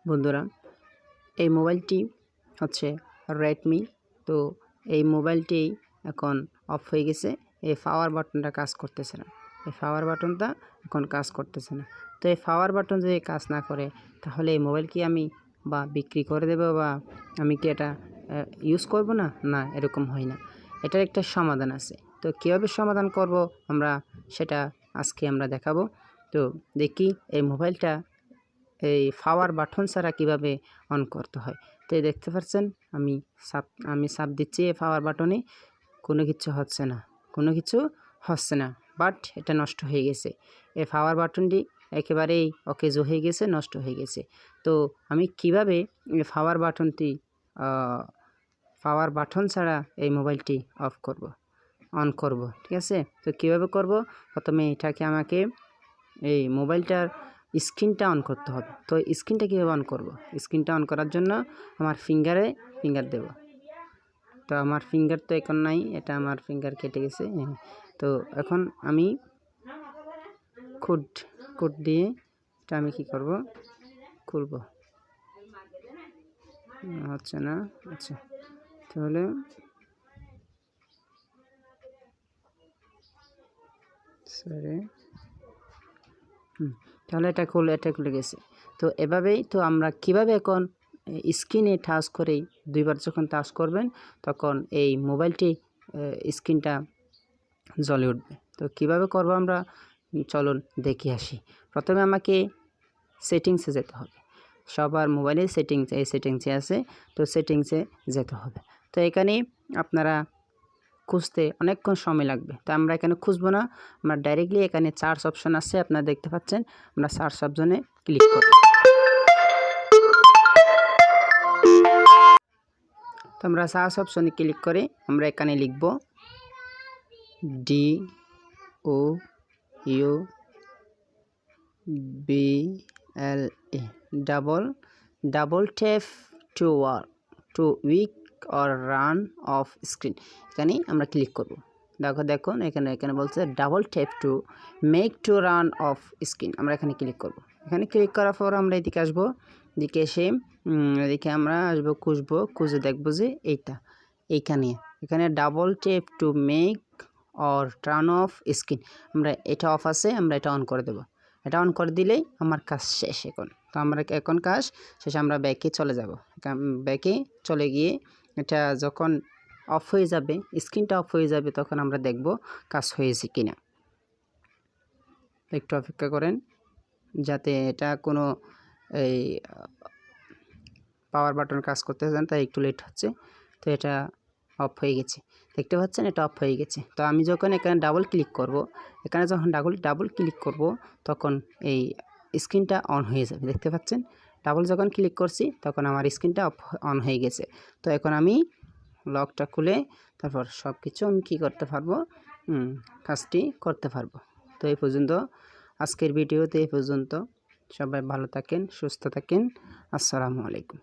বন্ধুরা, এই মোবাইলটি হচ্ছে রেডমি। তো এই মোবাইলটি এখন অফ হয়ে গেছে। এই পাওয়ার বাটনটা কাজ করতেছে না। এই পাওয়ার বাটনটা এখন কাজ করতেছে না। তো এই পাওয়ার বাটন যদি কাজ না করে, তাহলে এই মোবাইল কি আমি বা বিক্রি করে দেবো, বা আমি কি এটা ইউজ করব না? না, এরকম হয় না। এটার একটা সমাধান আছে। তো কীভাবে সমাধান করব আমরা, সেটা আজকে আমরা দেখাবো। তো দেখি এই মোবাইলটা এই পাওয়ার বাটন ছাড়া কিভাবে অন করতে হয়। তো দেখতে পাচ্ছেন আমি চাপ দিচ্ছি এই পাওয়ার বাটনে, কোনো কিছু হচ্ছে না, বাট এটা নষ্ট হয়ে গেছে। এই পাওয়ার বাটনটি একেবারেই অকেজ হয়ে গেছে, নষ্ট হয়ে গেছে। তো আমি কিভাবে এই পাওয়ার বাটন ছাড়া এই মোবাইলটি অন করব, ঠিক আছে? তো কিভাবে করব? প্রথমে এটাকে আমাকে এই মোবাইলটার স্ক্রিনটা অন করতে হবে। তো স্ক্রিনটা কীভাবে অন করব? স্ক্রিনটা অন করার জন্য আমার ফিঙ্গার দেব। তো আমার ফিঙ্গার তো এখন নাই, এটা আমার ফিঙ্গার কেটে গেছে। তো এখন আমি কোড দিয়ে এটা আমি কি করব, খুলব। হচ্ছে না, আচ্ছা তাহলে তাহলে এটা খুলে গেছে। তো এভাবেই তো আমরা কিভাবে এখন স্ক্রিনে টাচ করেই দুইবার যখন টাচ করবেন, তখন এই মোবাইলটি স্ক্রিনটা জ্বলে উঠবে। তো কিভাবে করব আমরা, চলুন দেখে আসি। প্রথমে আমাকে সেটিংসে যেতে হবে। সবার মোবাইলের সেটিংসে আছে, তো সেটিংসে যেতে হবে। তো এখানে আপনারা খুঁজতে অনেকক্ষণ সময় লাগবে। তো আমরা এখানে খুঁজবো না, আমরা ডাইরেক্টলি এখানে সার্চ অপশন আছে, আপনারা দেখতে পাচ্ছেন। আমরা সার্চ অপশনে ক্লিক করব। তো আমরা সার্চ অপশনে ক্লিক করে আমরা এখানে লিখব DOUBLE, double tap to wake or run off screen. এখানে আমরা ক্লিক করব। দেখুন এখানে বলছে double tap to make to run off screen. আমরা এখানে ক্লিক করব। এখানে ক্লিক করার পর আমরা এদিকে আসবো। এদিকে আমরা আসবো, খুঁজে দেখবো যে এখানে double tap to make or turn off screen. আমরা এটা অফ আছে, আমরা এটা অন করে দেব। এটা অন করে দিলেই আমার কাজ শেষ। তো আমরা এখন কাজ শেষ, আমরা ব্যাকে চলে যাব। ব্যাকে চলে গিয়ে এটা যখন অফ হয়ে যাবে, স্ক্রিনটা অফ হয়ে যাবে, তখন আমরা দেখব কাজ হয়েছে কিনা। একটু অপেক্ষা করেন, যাতে এটা কোনো এই পাওয়ার বাটন কাজ করতে চান, তাই একটু লেট হচ্ছে। তো এটা অফ হয়ে গেছে, দেখতে পাচ্ছেন, এটা অফ হয়ে গেছে। তো আমি যখন এখানে ডাবল ক্লিক করব, তখন এই স্ক্রিনটা অন হয়ে যাবে, দেখতে পাচ্ছেন। ডাবল যখন ক্লিক করছি, তখন আমার স্ক্রিনটা অন হয়ে গেছে। তো এখন আমি লকটা খুলে তারপর সব কিছু আমি কী করতে পারবো, কাজটি করতে পারবো। তো এই পর্যন্ত, আজকের ভিডিওতে এই পর্যন্ত। সবাই ভালো থাকেন, সুস্থ থাকেন। আসসালামু আলাইকুম।